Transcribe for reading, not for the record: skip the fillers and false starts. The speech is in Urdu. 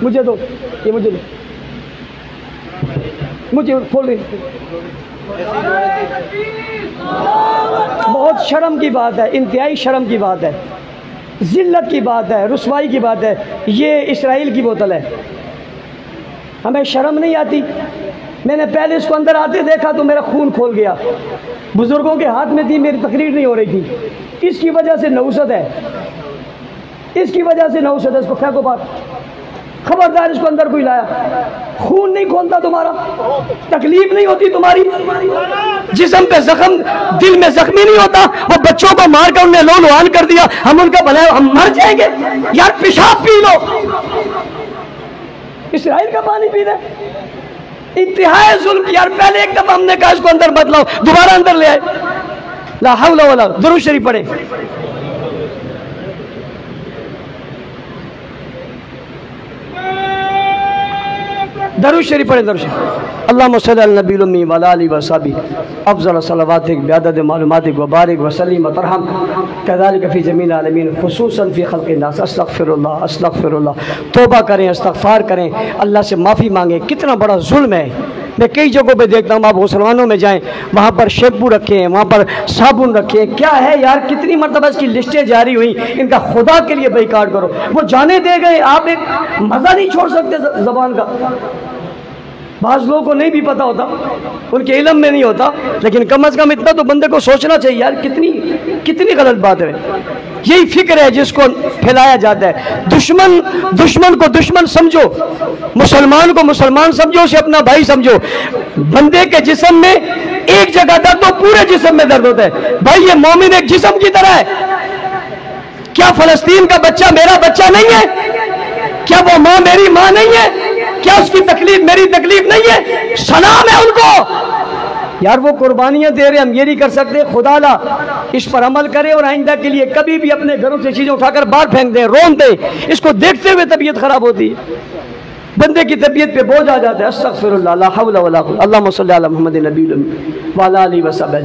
مجھے دو، یہ مجھے دو، مجھے کھول دیں۔ بہت شرم کی بات ہے، انتہائی شرم کی بات ہے، ذلت کی بات ہے، رسوائی کی بات ہے۔ یہ اسرائیل کی بوتل ہے، ہمیں شرم نہیں آتی؟ میں نے پہلے اس کو اندر آتے دیکھا تو میرا خون کھول گیا۔ بزرگوں کے ہاتھ میں تھی، میری تقریر نہیں ہو رہی تھی۔ اس کی وجہ سے نحوست ہے، اس کی وجہ سے نحوست ہے۔ اس کو پھینکو بات، خبردار اس کو اندر کوئی لایا۔ خون نہیں کھولتا تمہارا، تکلیف نہیں ہوتی تمہاری، جسم پہ زخم، دل میں زخمی نہیں ہوتا؟ وہ بچوں کو مار کر انہیں لو لوہان کر دیا، ہم ان کا بھلا ہے، ہم مر جائیں گے؟ یار پیشاب پی لو، اسرائیل کا پانی پی لے۔ انتہائی ظلم۔ یار پہلے ایک دفعہ ہم نے کہا اس کو اندر مت لاؤ، دوبارہ اندر لے آئے۔ لا حول ولا، درود شریف پڑھیں۔ درود شریف پڑھیں، درود شریف۔ اللہم صلی علی النبی الامی وعلی آلہ وصحبہ افضل صلواتک بعدد معلوماتک وبارک وسلم وترحم کذالک فی جمیع العالمین خصوصاً فی خلق الناس۔ استغفر اللہ، استغفر اللہ۔ توبہ کریں، استغفار کریں، اللہ سے معافی مانگیں۔ کتنا بڑا ظلم ہے۔ میں کئی جگہوں پہ دیکھتا ہوں، آپ غسلوانوں میں جائیں، وہاں پر شیمپو رکھے ہیں، وہاں پر صابن رکھے ہیں۔ کیا ہے یار، کتنی مرتبہ اس کی لسٹیں جاری ہوئیں، ان کا خدا کے لیے بیکار کرو۔ وہ جانے دے گئے، آپ ایک مزہ نہیں چھوڑ سکتے زبان کا۔ بعض لوگوں کو نہیں بھی پتا ہوتا، ان کے علم میں نہیں ہوتا، لیکن کم از کم اتنا تو بندے کو سوچنا چاہیے یار، کتنی غلط بات ہے۔ یہی فکر ہے جس کو پھیلایا جاتا ہے۔ دشمن کو دشمن سمجھو، مسلمان کو مسلمان سمجھو، اسے اپنا بھائی سمجھو۔ بندے کے جسم میں ایک جگہ درد تو پورے جسم میں درد ہوتا ہے۔ بھائی یہ مومن ایک جسم کی طرح ہے۔ کیا فلسطین کا بچہ میرا بچہ نہیں ہے؟ کیا وہ ماں میری ماں نہیں ہے؟ کیا اس کی تکلیف میری تکلیف نہیں ہے؟ سلام ہے ان کو یار، وہ قربانیاں دے رہے، ہم یہ نہیں کر سکتے؟ خدا لا اس پر عمل کرے اور آئندہ کے لیے کبھی بھی اپنے گھروں سے چیزیں اٹھا کر باہر پھینک دیں، رون دیں۔ اس کو دیکھتے ہوئے طبیعت خراب ہوتی ہے، بندے کی طبیعت پہ بوجھ آ جاتا ہے۔ استغفر اللہ، لا حول ولا قوت۔ اللہم صلی علی محمد نبی الامی وعلی آلہ وصحبہ۔